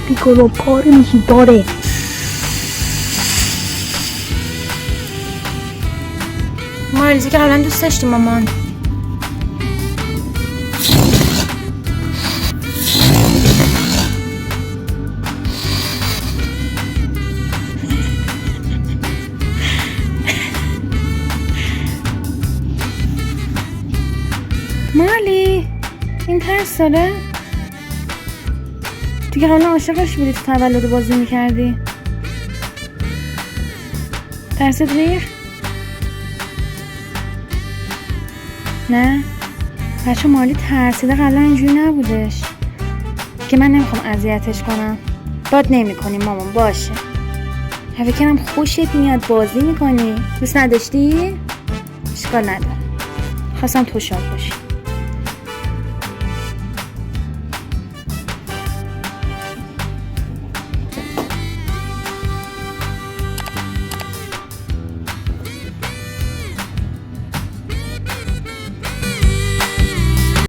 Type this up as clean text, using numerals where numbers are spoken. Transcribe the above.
بیگلو پاره میشی داره. مارلیزی که قبلا دوست داشتی مامان. مارلی این ترس داره؟ تو که قبلا عاشقش بودی، تو تولد بازی میکردی. ترست ریخ؟ نه؟ بچه مارلی ترسیده، قبلا اینجوری نبودش که من نمیخوام اذیتش کنم. باد نمی کنی مامان باشه. فکرم خوشت میاد بازی میکنی. دوست نداشتی؟ اشکال نداره، خواستم تو شاد باشی.